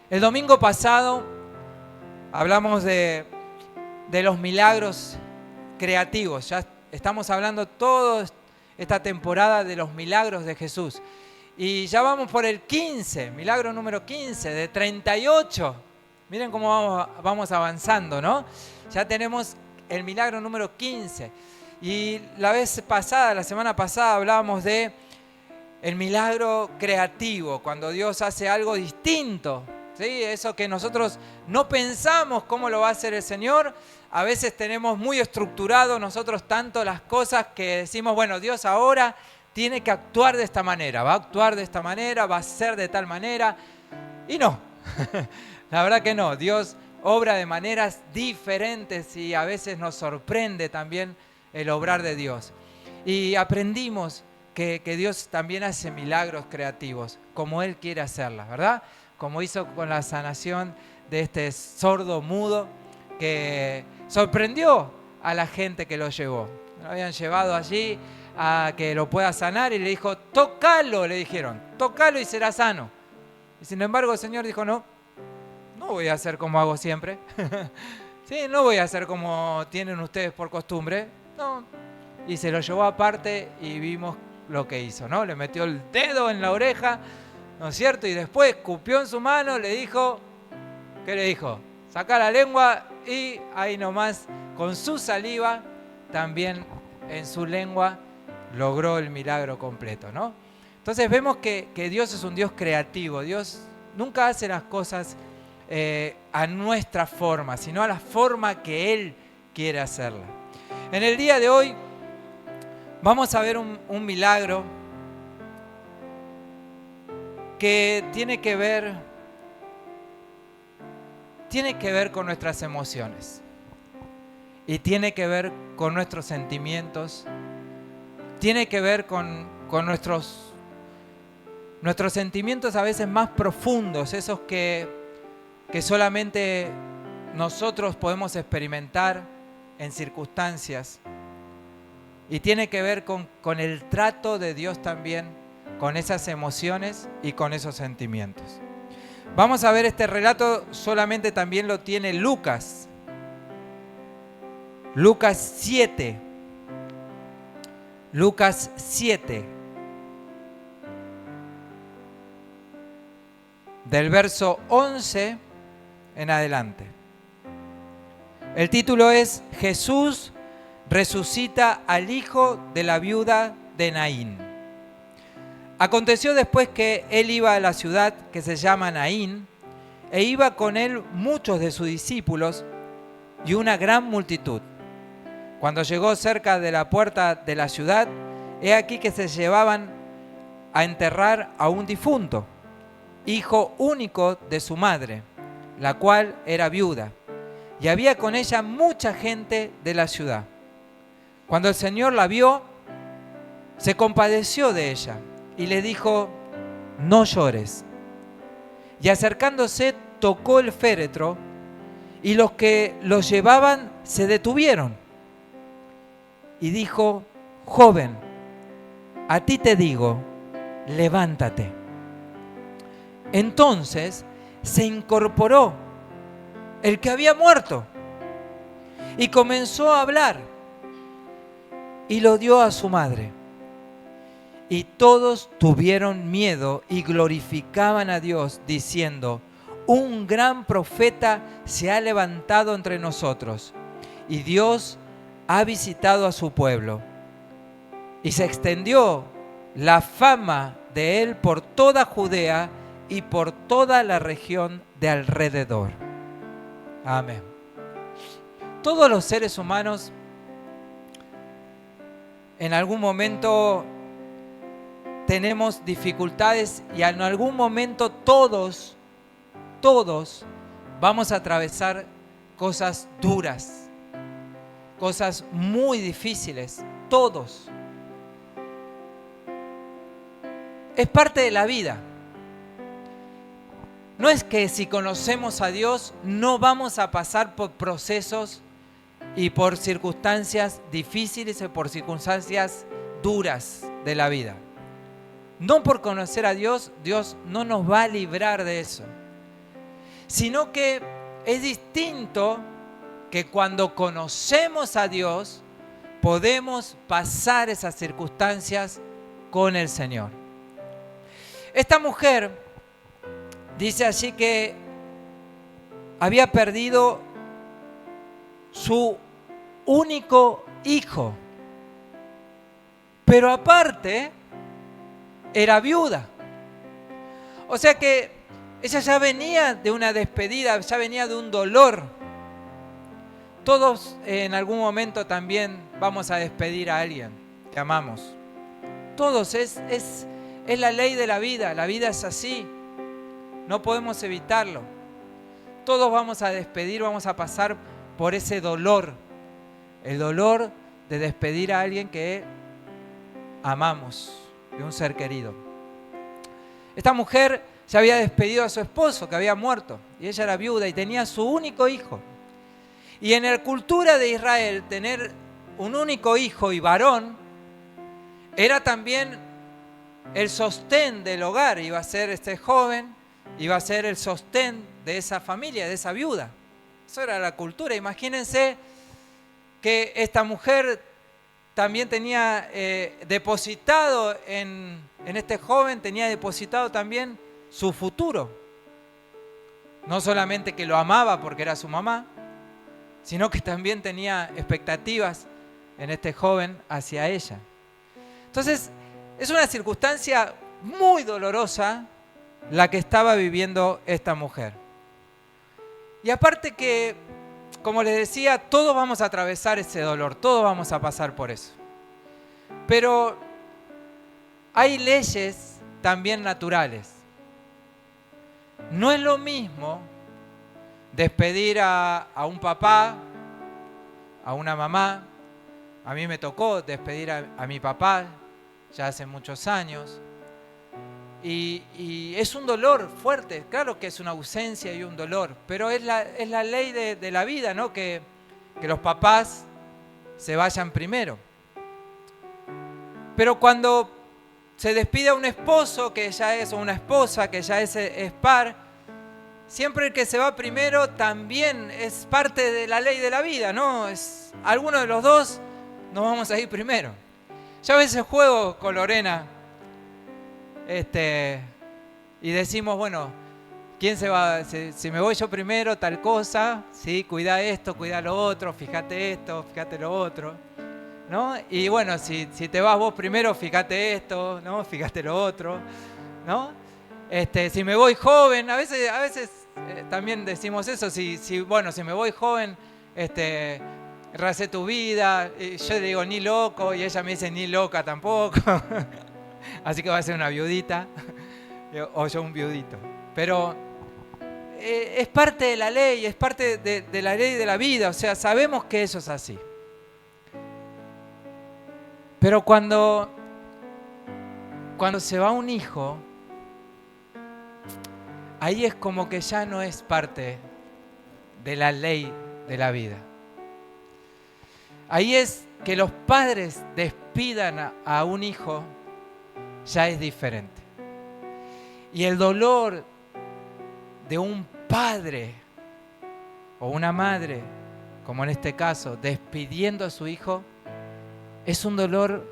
El domingo pasado hablamos de los milagros creativos. Ya estamos hablando toda esta temporada de los milagros de Jesús. Y ya vamos por el 15, milagro número 15, de 38. Miren cómo vamos avanzando, ¿no? Ya tenemos el milagro número 15. Y la semana pasada hablábamos de el milagro creativo, cuando Dios hace algo distinto. ¿Sí? Eso que nosotros no pensamos cómo lo va a hacer el Señor. A veces tenemos muy estructurado nosotros tanto las cosas que decimos, bueno, Dios ahora tiene que actuar de esta manera, va a actuar de esta manera, va a ser de tal manera. Y no, la verdad que no. Dios obra de maneras diferentes y a veces nos sorprende también el obrar de Dios. Y aprendimos que Dios también hace milagros creativos, como Él quiere hacerlas, ¿verdad? Como hizo con la sanación de este sordo mudo que sorprendió a la gente que lo llevó. Lo habían llevado allí a que lo pueda sanar y le dijo, tócalo, le dijeron, tócalo y será sano. Y sin embargo el Señor dijo, no voy a hacer como hago siempre. Sí, no voy a hacer como tienen ustedes por costumbre. No. Y se lo llevó aparte y vimos lo que hizo, ¿no? Le metió el dedo en la oreja, ¿no es cierto? Y después escupió en su mano, le dijo, ¿qué le dijo? Saca la lengua y ahí nomás, con su saliva, también en su lengua, logró el milagro completo, ¿no? Entonces vemos que Dios es un Dios creativo. Dios nunca hace las cosas a nuestra forma, sino a la forma que Él quiere hacerla. En el día de hoy vamos a ver un milagro que tiene que ver con nuestras emociones y tiene que ver con nuestros sentimientos, tiene que ver con nuestros sentimientos a veces más profundos, esos que solamente nosotros podemos experimentar en circunstancias, y tiene que ver con el trato de Dios también con esas emociones y con esos sentimientos. Vamos a ver este relato, solamente también lo tiene Lucas. Lucas 7. Lucas 7. Del verso 11 en adelante. El título es Jesús resucita al hijo de la viuda de Naín. Aconteció después que él iba a la ciudad que se llama Naín, e iba con él muchos de sus discípulos y una gran multitud. Cuando llegó cerca de la puerta de la ciudad, he aquí que se llevaban a enterrar a un difunto, hijo único de su madre, la cual era viuda, y había con ella mucha gente de la ciudad. Cuando el Señor la vio, se compadeció de ella y le dijo, no llores. Y acercándose, tocó el féretro, y los que lo llevaban se detuvieron. Y dijo, joven, a ti te digo, levántate. Entonces se incorporó el que había muerto y comenzó a hablar y lo dio a su madre. Y todos tuvieron miedo y glorificaban a Dios diciendo, un gran profeta se ha levantado entre nosotros y Dios ha visitado a su pueblo. Y se extendió la fama de él por toda Judea y por toda la región de alrededor. Amén. Todos los seres humanos en algún momento tenemos dificultades y en algún momento todos vamos a atravesar cosas duras, cosas muy difíciles, todos. Es parte de la vida. No es que si conocemos a Dios no vamos a pasar por procesos y por circunstancias difíciles o por circunstancias duras de la vida. No por conocer a Dios, Dios no nos va a librar de eso. sino que es distinto que cuando conocemos a Dios podemos pasar esas circunstancias con el Señor. Esta mujer dice allí que había perdido su único hijo, pero aparte era viuda. O sea que ella ya venía de una despedida, ya venía de un dolor. Todos en algún momento también vamos a despedir a alguien que amamos. Todos, es la ley de la vida es así, no podemos evitarlo. Todos vamos a despedir, vamos a pasar por ese dolor, el dolor de despedir a alguien que amamos, de un ser querido. Esta mujer ya había despedido a su esposo que había muerto y ella era viuda y tenía su único hijo. Y en la cultura de Israel tener un único hijo y varón era también el sostén del hogar. Iba a ser este joven, iba a ser el sostén de esa familia, de esa viuda. Eso era la cultura. Imagínense que esta mujer también tenía depositado en este joven, tenía depositado también su futuro. No solamente que lo amaba porque era su mamá, sino que también tenía expectativas en este joven hacia ella. Entonces, es una circunstancia muy dolorosa la que estaba viviendo esta mujer. Y aparte que, como les decía, todos vamos a atravesar ese dolor, todos vamos a pasar por eso. Pero hay leyes también naturales. No es lo mismo despedir a un papá, a una mamá. A mí me tocó despedir a mi papá ya hace muchos años. Y es un dolor fuerte, claro que es una ausencia y un dolor, pero es la ley de la vida, ¿no? Que los papás se vayan primero. Pero cuando se despide a un esposo que ya es, o una esposa que ya es par, siempre el que se va primero también es parte de la ley de la vida, ¿no? Alguno de los dos nos vamos a ir primero. Yo a veces juego con Lorena y decimos, bueno, ¿quién se va? Si me voy yo primero, tal cosa, ¿sí? Cuida esto, cuida lo otro, fíjate esto, fíjate lo otro, ¿no? Y bueno, si te vas vos primero, fíjate esto, ¿no? Fíjate lo otro, ¿no? Si me voy joven, a veces también decimos eso, si me voy joven, recé tu vida, y yo le digo ni loco y ella me dice ni loca tampoco, así que va a ser una viudita o yo un viudito. Pero es parte de la ley, es parte de la ley de la vida, o sea, sabemos que eso es así. Pero cuando se va un hijo, ahí es como que ya no es parte de la ley de la vida. Ahí es que los padres despidan a un hijo, ya es diferente. Y el dolor de un padre o una madre, como en este caso, despidiendo a su hijo, es un dolor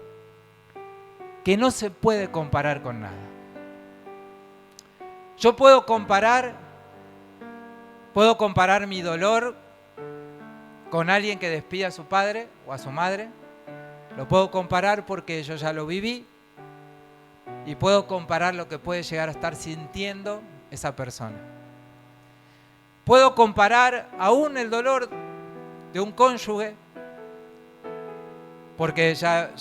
que no se puede comparar con nada. Yo puedo comparar mi dolor con alguien que despide a su padre o a su madre. Lo puedo comparar porque yo ya lo viví y puedo comparar lo que puede llegar a estar sintiendo esa persona. Puedo comparar aún el dolor de un cónyuge, porque ya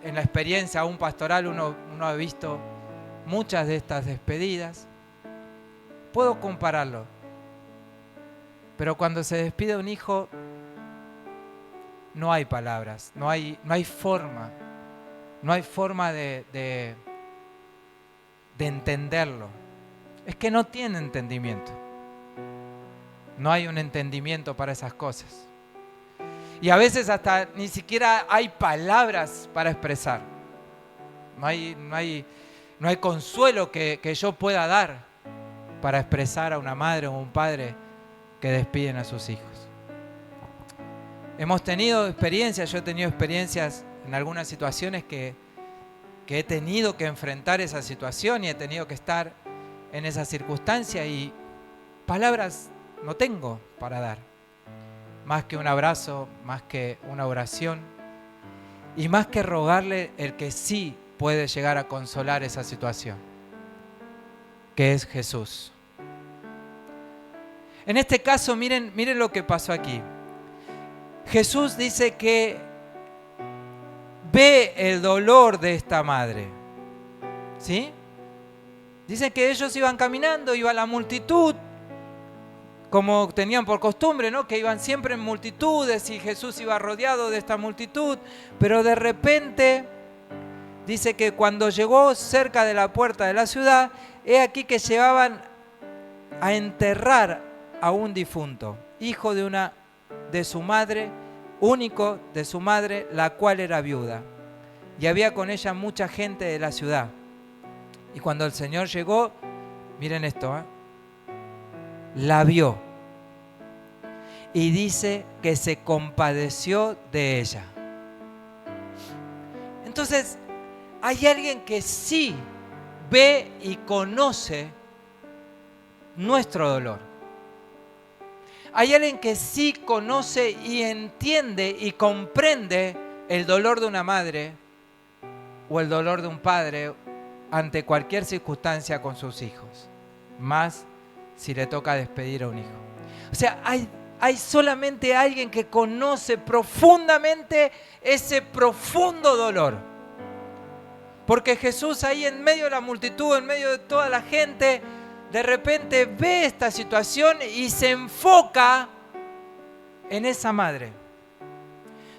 en la experiencia aún pastoral uno ha visto muchas de estas despedidas. Puedo compararlo. Pero cuando se despide un hijo, no hay palabras, no hay forma. No hay forma de entenderlo. Es que no tiene entendimiento. No hay un entendimiento para esas cosas. Y a veces hasta ni siquiera hay palabras para expresar. No hay consuelo que yo pueda dar. para expresar a una madre o un padre que despiden a sus hijos. Hemos tenido experiencias, yo he tenido experiencias en algunas situaciones que he tenido que enfrentar esa situación y he tenido que estar en esa circunstancia y palabras no tengo para dar. Más que un abrazo, más que una oración y más que rogarle el que sí puede llegar a consolar esa situación, que es Jesús. En este caso, miren lo que pasó aquí. Jesús dice que ve el dolor de esta madre, ¿sí? Dice que ellos iban caminando, iba la multitud, como tenían por costumbre, ¿no? Que iban siempre en multitudes y Jesús iba rodeado de esta multitud, pero de repente dice que cuando llegó cerca de la puerta de la ciudad, he aquí que llevaban a enterrar a un difunto, hijo de su madre, único de su madre, la cual era viuda. Y había con ella mucha gente de la ciudad. Y cuando el Señor llegó, miren esto, la vio. Y dice que se compadeció de ella. Entonces, hay alguien que sí ve y conoce nuestro dolor. Hay alguien que sí conoce y entiende y comprende el dolor de una madre o el dolor de un padre ante cualquier circunstancia con sus hijos, más si le toca despedir a un hijo. O sea, hay solamente alguien que conoce profundamente ese profundo dolor. Porque Jesús ahí en medio de la multitud, en medio de toda la gente, de repente ve esta situación y se enfoca en esa madre.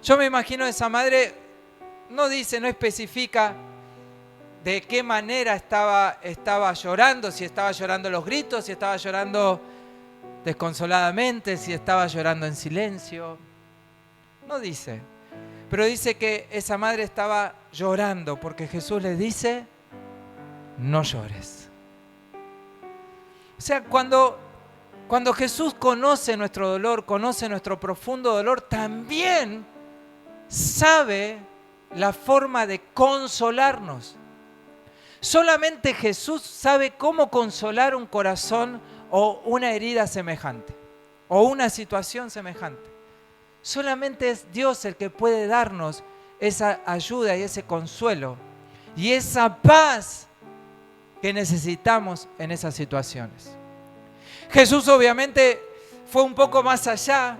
Yo me imagino esa madre, no especifica de qué manera estaba llorando, si estaba llorando los gritos, si estaba llorando desconsoladamente, si estaba llorando en silencio. No dice, pero dice que esa madre estaba llorando porque Jesús le dice, no llores. O sea, cuando Jesús conoce nuestro dolor, conoce nuestro profundo dolor, también sabe la forma de consolarnos. Solamente Jesús sabe cómo consolar un corazón o una herida semejante, o una situación semejante. Solamente es Dios el que puede darnos esa ayuda y ese consuelo y esa paz que necesitamos en esas situaciones. Jesús obviamente fue un poco más allá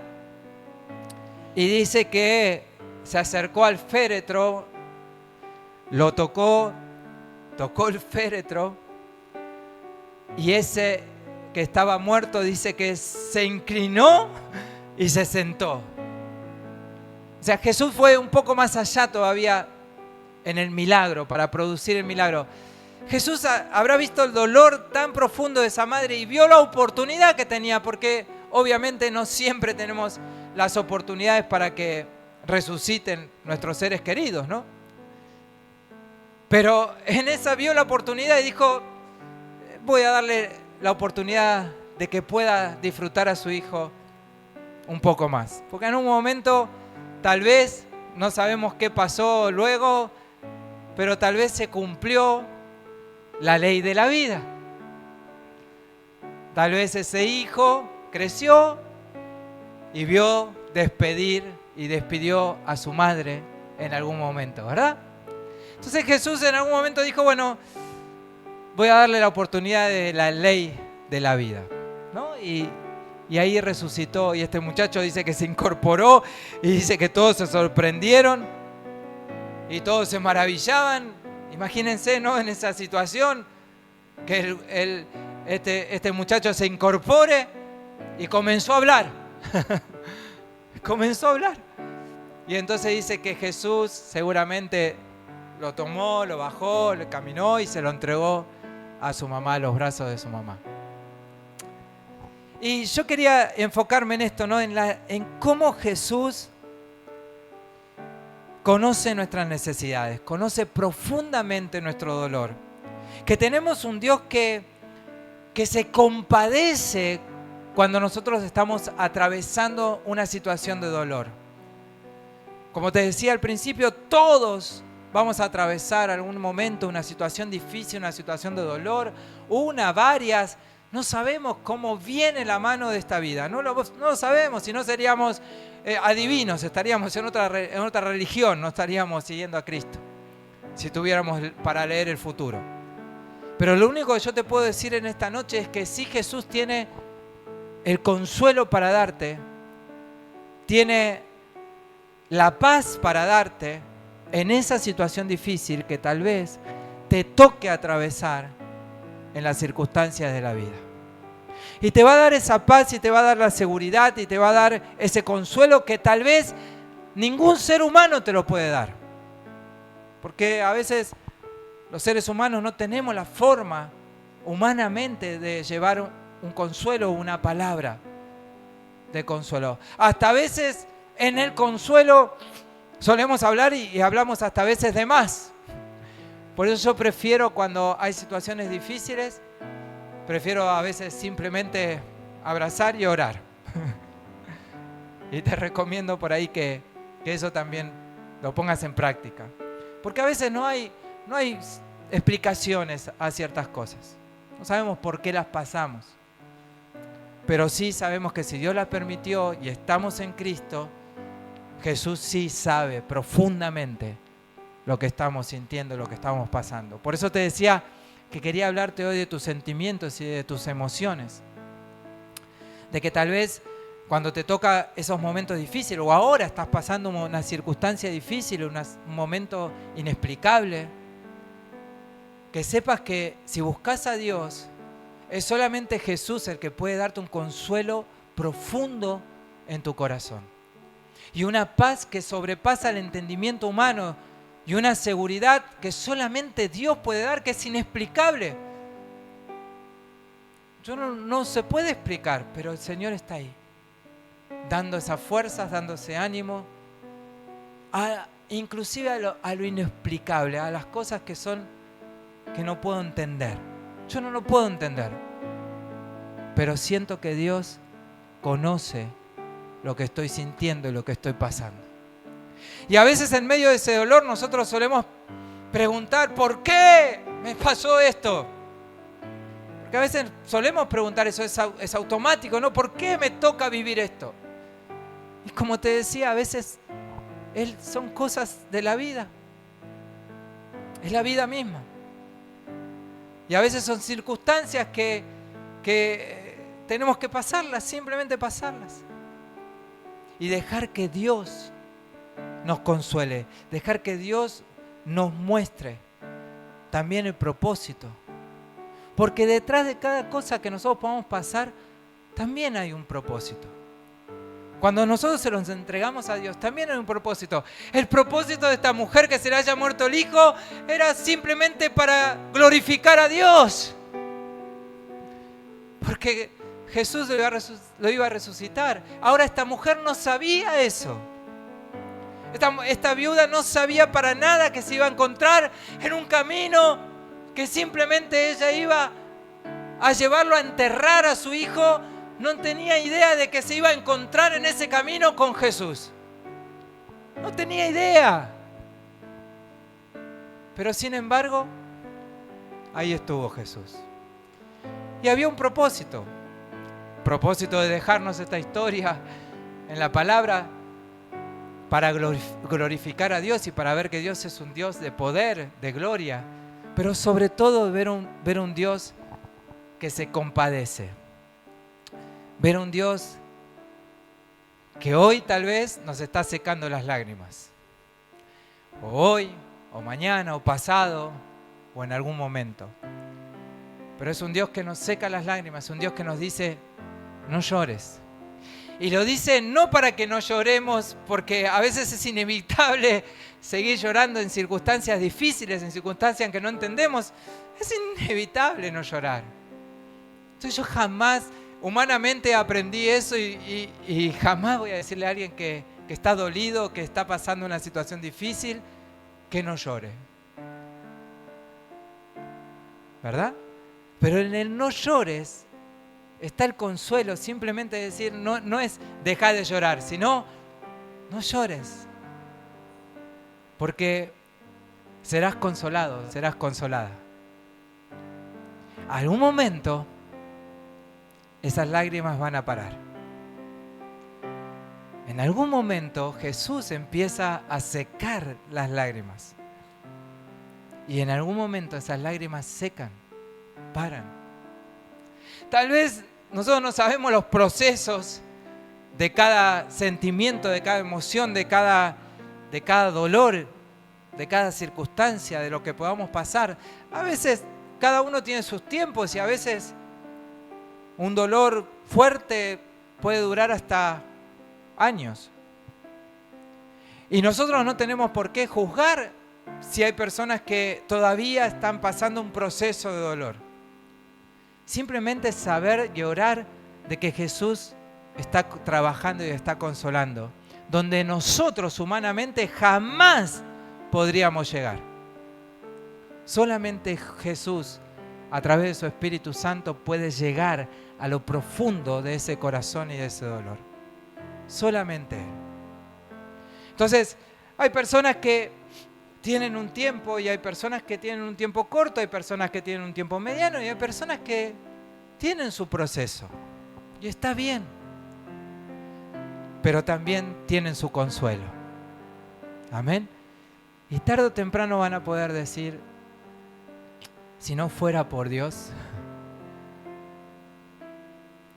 y dice que se acercó al féretro, lo tocó el féretro y ese que estaba muerto dice que se inclinó y se sentó. O sea, Jesús fue un poco más allá todavía en el milagro, para producir el milagro. Jesús habrá visto el dolor tan profundo de esa madre y vio la oportunidad que tenía, porque obviamente no siempre tenemos las oportunidades para que resuciten nuestros seres queridos, ¿no? Pero en esa vio la oportunidad y dijo, voy a darle la oportunidad de que pueda disfrutar a su hijo un poco más. Porque en un momento, tal vez, no sabemos qué pasó luego, pero tal vez se cumplió la ley de la vida. Tal vez ese hijo creció y vio despedir y despidió a su madre en algún momento, ¿verdad? Entonces Jesús en algún momento dijo, bueno, voy a darle la oportunidad de la ley de la vida, ¿no? Y ahí resucitó y este muchacho dice que se incorporó y dice que todos se sorprendieron y todos se maravillaban. Imagínense, ¿no? En esa situación que este muchacho se incorpore y comenzó a hablar. Comenzó a hablar. Y entonces dice que Jesús seguramente lo tomó, lo bajó, le caminó y se lo entregó a su mamá, a los brazos de su mamá. Y yo quería enfocarme en esto, ¿no? En cómo Jesús conoce nuestras necesidades, conoce profundamente nuestro dolor. Que tenemos un Dios que que se compadece cuando nosotros estamos atravesando una situación de dolor. Como te decía al principio, todos vamos a atravesar algún momento una situación difícil, una situación de dolor, una, varias. No sabemos cómo viene la mano de esta vida. No lo sabemos, si no seríamos adivinos, estaríamos en otra religión, no estaríamos siguiendo a Cristo, si tuviéramos para leer el futuro. Pero lo único que yo te puedo decir en esta noche es que sí, Jesús tiene el consuelo para darte, tiene la paz para darte en esa situación difícil que tal vez te toque atravesar en las circunstancias de la vida. Y te va a dar esa paz y te va a dar la seguridad y te va a dar ese consuelo que tal vez ningún ser humano te lo puede dar. Porque a veces los seres humanos no tenemos la forma humanamente de llevar un consuelo o una palabra de consuelo. Hasta a veces en el consuelo solemos hablar y hablamos hasta a veces de más. Por eso yo prefiero, cuando hay situaciones difíciles, prefiero a veces simplemente abrazar y orar. Y te recomiendo por ahí que eso también lo pongas en práctica. Porque a veces no hay explicaciones a ciertas cosas. No sabemos por qué las pasamos. Pero sí sabemos que si Dios las permitió y estamos en Cristo, Jesús sí sabe profundamente lo que estamos sintiendo, lo que estamos pasando. Por eso te decía que quería hablarte hoy de tus sentimientos y de tus emociones. De que tal vez cuando te toca esos momentos difíciles o ahora estás pasando una circunstancia difícil, un momento inexplicable, que sepas que si buscas a Dios, es solamente Jesús el que puede darte un consuelo profundo en tu corazón. Y una paz que sobrepasa el entendimiento humano y una seguridad que solamente Dios puede dar, que es inexplicable. No se puede explicar, pero el Señor está ahí, dando esas fuerzas, dando ese ánimo, inclusive a lo inexplicable, a las cosas que no puedo entender. Yo no lo puedo entender, pero siento que Dios conoce lo que estoy sintiendo y lo que estoy pasando. Y a veces en medio de ese dolor nosotros solemos preguntar, ¿por qué me pasó esto? Porque a veces solemos preguntar eso, es automático, ¿no? ¿Por qué me toca vivir esto? Y como te decía, a veces son cosas de la vida. Es la vida misma. Y a veces son circunstancias que tenemos que pasarlas, simplemente pasarlas. Y dejar que Dios nos consuele, dejar que Dios nos muestre también el propósito. Porque detrás de cada cosa que nosotros podamos pasar, también hay un propósito. Cuando nosotros se los entregamos a Dios, también hay un propósito. El propósito de esta mujer que se le haya muerto el hijo era simplemente para glorificar a Dios. Porque Jesús lo iba a resucitar. Ahora esta mujer no sabía eso. Esta viuda no sabía para nada que se iba a encontrar en un camino que simplemente ella iba a llevarlo a enterrar a su hijo. No tenía idea de que se iba a encontrar en ese camino con Jesús. No tenía idea. Pero sin embargo, ahí estuvo Jesús. Y había un propósito. Propósito de dejarnos esta historia en la palabra para glorificar a Dios y para ver que Dios es un Dios de poder, de gloria. Pero sobre todo ver un Dios que se compadece. Ver un Dios que hoy tal vez nos está secando las lágrimas. O hoy, o mañana, o pasado, o en algún momento. Pero es un Dios que nos seca las lágrimas, un Dios que nos dice, no llores. Y lo dice no para que no lloremos, porque a veces es inevitable seguir llorando en circunstancias difíciles, en circunstancias que no entendemos. Es inevitable no llorar. Entonces yo jamás, humanamente aprendí eso y jamás voy a decirle a alguien que está dolido, que está pasando una situación difícil, que no llore. ¿Verdad? Pero en el no llores está el consuelo. Simplemente decir, no es dejar de llorar, sino no llores. Porque serás consolado, serás consolada. Algún momento esas lágrimas van a parar. En algún momento Jesús empieza a secar las lágrimas. Y en algún momento esas lágrimas secan, paran. Tal vez nosotros no sabemos los procesos de cada sentimiento, de cada emoción, de cada dolor, de cada circunstancia, de lo que podamos pasar. A veces cada uno tiene sus tiempos y a veces un dolor fuerte puede durar hasta años. Y nosotros no tenemos por qué juzgar si hay personas que todavía están pasando un proceso de dolor. Simplemente saber y orar de que Jesús está trabajando y está consolando, donde nosotros humanamente jamás podríamos llegar. Solamente Jesús, a través de su Espíritu Santo, puede llegar a lo profundo de ese corazón y de ese dolor. Solamente Él. Entonces, hay personas que tienen un tiempo y hay personas que tienen un tiempo corto, hay personas que tienen un tiempo mediano y hay personas que tienen su proceso. Y está bien. Pero también tienen su consuelo. Amén. Y tarde o temprano van a poder decir, si no fuera por Dios,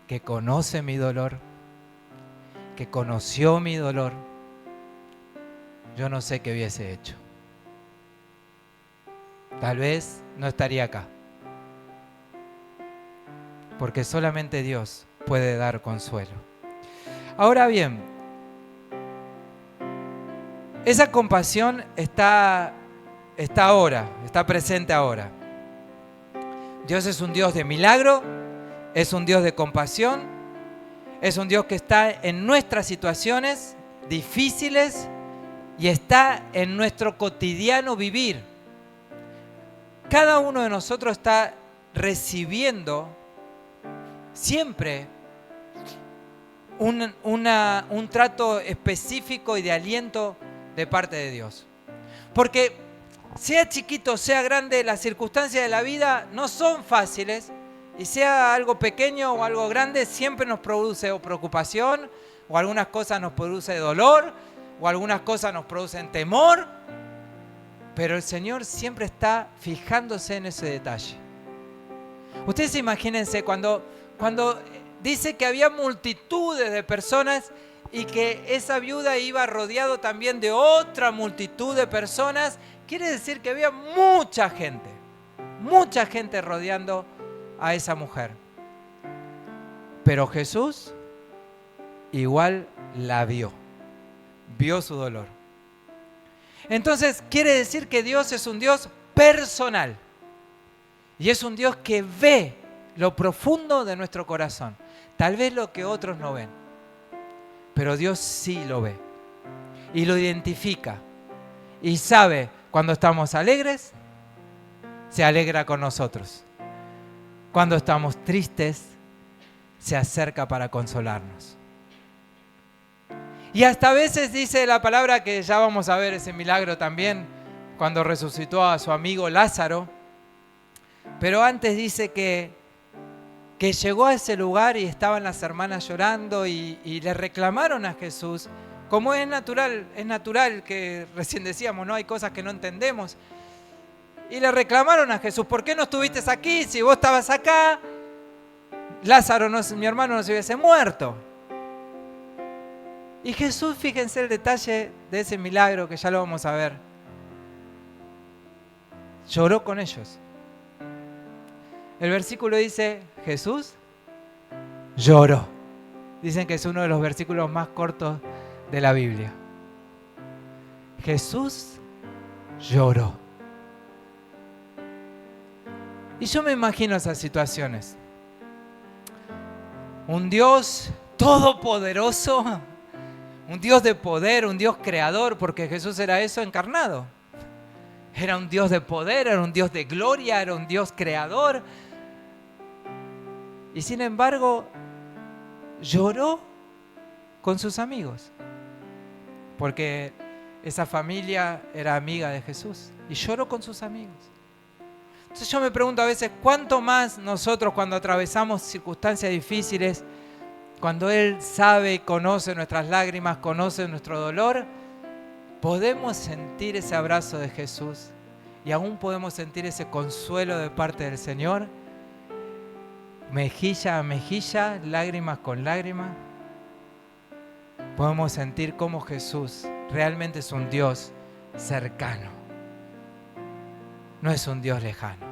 que conoce mi dolor, que conoció mi dolor, yo no sé qué hubiese hecho. Tal vez no estaría acá. Porque solamente Dios puede dar consuelo. Ahora bien, esa compasión está ahora, está presente ahora. Dios es un Dios de milagro, es un Dios de compasión, es un Dios que está en nuestras situaciones difíciles y está en nuestro cotidiano vivir. Cada uno de nosotros está recibiendo siempre un trato específico y de aliento de parte de Dios. Porque sea chiquito, sea grande, las circunstancias de la vida no son fáciles, y sea algo pequeño o algo grande, siempre nos produce o preocupación, o algunas cosas nos produce dolor, o algunas cosas nos producen temor, pero el Señor siempre está fijándose en ese detalle. Ustedes imagínense cuando dice que había multitudes de personas y que esa viuda iba rodeado también de otra multitud de personas, quiere decir que había mucha gente rodeando a esa mujer. Pero Jesús igual la vio su dolor. Entonces quiere decir que Dios es un Dios personal y es un Dios que ve lo profundo de nuestro corazón, tal vez lo que otros no ven, pero Dios sí lo ve y lo identifica y sabe cuando estamos alegres, se alegra con nosotros. Cuando estamos tristes, se acerca para consolarnos. Y hasta a veces dice la palabra, que ya vamos a ver ese milagro también, cuando resucitó a su amigo Lázaro. Pero antes dice que llegó a ese lugar y estaban las hermanas llorando y le reclamaron a Jesús. Como es natural que recién decíamos, ¿no? Hay cosas que no entendemos. Y le reclamaron a Jesús, ¿por qué no estuviste aquí? Si vos estabas acá, Lázaro, mi hermano, no se hubiese muerto. Y Jesús, fíjense el detalle de ese milagro que ya lo vamos a ver. Lloró con ellos. El versículo dice, Jesús lloró. Dicen que es uno de los versículos más cortos de la Biblia. Jesús lloró. Y yo me imagino esas situaciones. Un Dios todopoderoso, un Dios de poder, un Dios creador, porque Jesús era eso encarnado. Era un Dios de poder, era un Dios de gloria, era un Dios creador. Y sin embargo, lloró con sus amigos. Porque esa familia era amiga de Jesús. Y lloró con sus amigos. Entonces yo me pregunto a veces, ¿cuánto más nosotros cuando atravesamos circunstancias difíciles, cuando Él sabe y conoce nuestras lágrimas, conoce nuestro dolor, podemos sentir ese abrazo de Jesús y aún podemos sentir ese consuelo de parte del Señor? Mejilla a mejilla, lágrimas con lágrimas. Podemos sentir cómo Jesús realmente es un Dios cercano. No es un Dios lejano.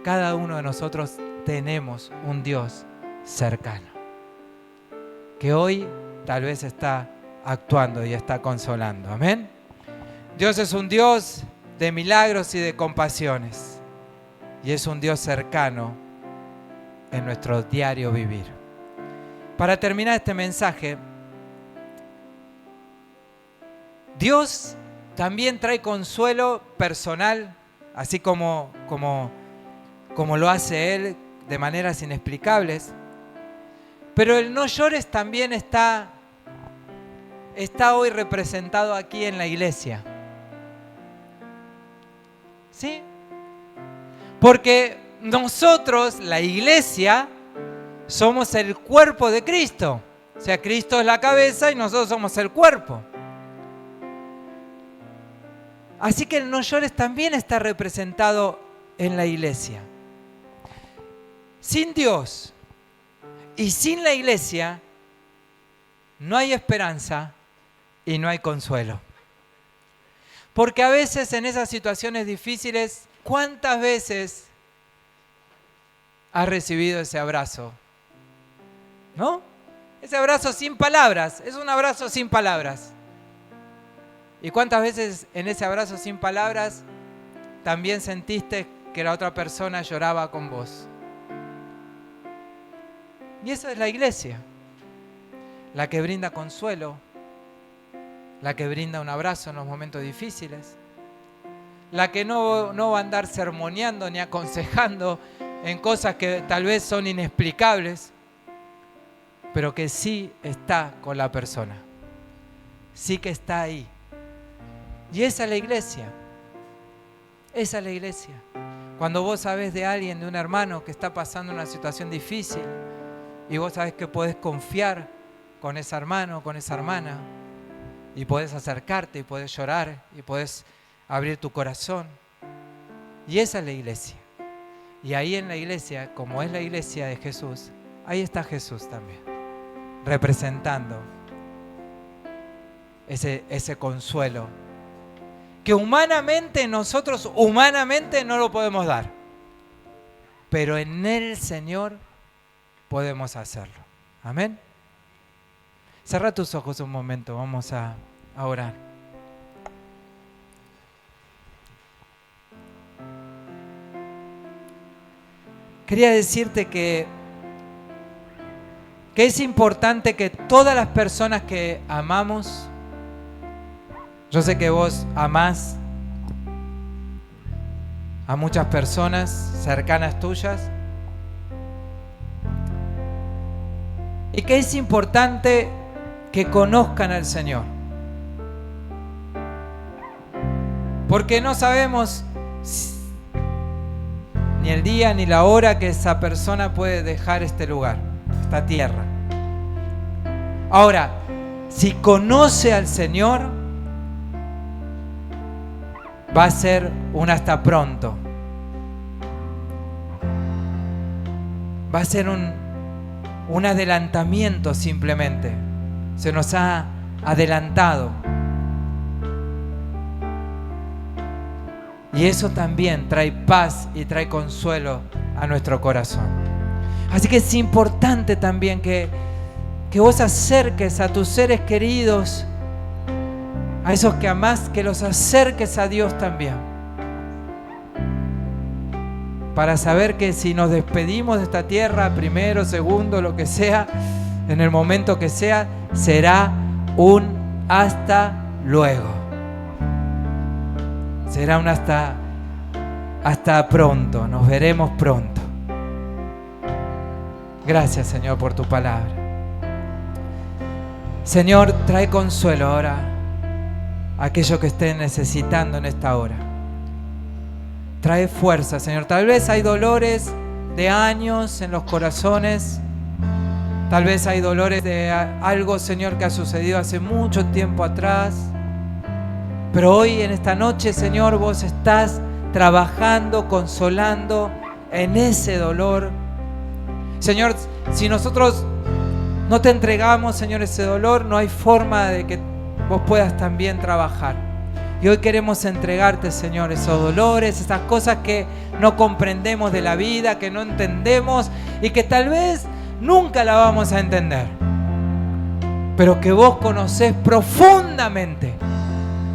Cada uno de nosotros tenemos un Dios cercano, que hoy tal vez está actuando y está consolando. Amén. Dios es un Dios de milagros y de compasiones. Y es un Dios cercano en nuestro diario vivir. Para terminar este mensaje, Dios también trae consuelo personal, así como lo hace Él de maneras inexplicables. Pero el no llores también está hoy representado aquí en la iglesia. ¿Sí? Porque nosotros, la iglesia, somos el cuerpo de Cristo. O sea, Cristo es la cabeza y nosotros somos el cuerpo. Así que el no llores también está representado en la iglesia. Sin Dios y sin la iglesia no hay esperanza y no hay consuelo. Porque a veces en esas situaciones difíciles, ¿cuántas veces has recibido ese abrazo? ¿No? Ese abrazo sin palabras, es un abrazo sin palabras. ¿Y cuántas veces en ese abrazo sin palabras también sentiste que la otra persona lloraba con vos? Y esa es la iglesia, la que brinda consuelo, la que brinda un abrazo en los momentos difíciles, la que no va a andar sermoneando ni aconsejando en cosas que tal vez son inexplicables, pero que sí está con la persona, sí que está ahí. Y esa es la iglesia, esa es la iglesia. Cuando vos sabés de alguien, de un hermano que está pasando una situación difícil y vos sabés que podés confiar con ese hermano, con esa hermana, y podés acercarte y podés llorar y podés abrir tu corazón. Y esa es la iglesia. Y ahí en la iglesia, como es la iglesia de Jesús, ahí está Jesús también, representando ese consuelo que humanamente nosotros no lo podemos dar, pero en el Señor podemos hacerlo. Amén. Cerra tus ojos un momento, vamos a orar. Quería decirte que es importante que todas las personas que amamos, yo sé que vos amás a muchas personas cercanas tuyas, y que es importante que conozcan al Señor, porque no sabemos ni el día ni la hora que esa persona puede dejar este lugar, esta tierra. Ahora, si conoce al Señor, va a ser un hasta pronto. Va a ser un adelantamiento simplemente. Se nos ha adelantado. Y eso también trae paz y trae consuelo a nuestro corazón. Así que es importante también que vos acerques a tus seres queridos, a esos que amás, que los acerques a Dios también. Para saber que si nos despedimos de esta tierra, primero, segundo, lo que sea, en el momento que sea, será un hasta luego. Será un hasta pronto, nos veremos pronto. Gracias, Señor, por tu palabra. Señor, trae consuelo ahora a aquellos que estén necesitando en esta hora. Trae fuerza, Señor. Tal vez hay dolores de años en los corazones. Tal vez hay dolores de algo, Señor, que ha sucedido hace mucho tiempo atrás. Pero hoy, en esta noche, Señor, vos estás trabajando, consolando en ese dolor. Señor, si nosotros no te entregamos, Señor, ese dolor, no hay forma de que vos puedas también trabajar. Y hoy queremos entregarte, Señor, esos dolores, esas cosas que no comprendemos de la vida, que no entendemos y que tal vez nunca la vamos a entender. Pero que vos conocés profundamente,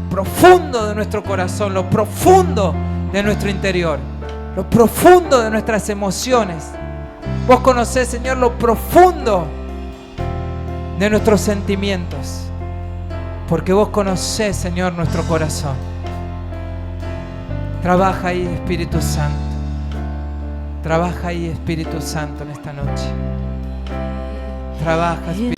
profundo de nuestro corazón, lo profundo de nuestro interior, lo profundo de nuestras emociones. Vos conocés, Señor, lo profundo de nuestros sentimientos. Porque vos conocés, Señor, nuestro corazón. Trabaja ahí, Espíritu Santo. Trabaja ahí, Espíritu Santo, en esta noche. Trabaja, Espíritu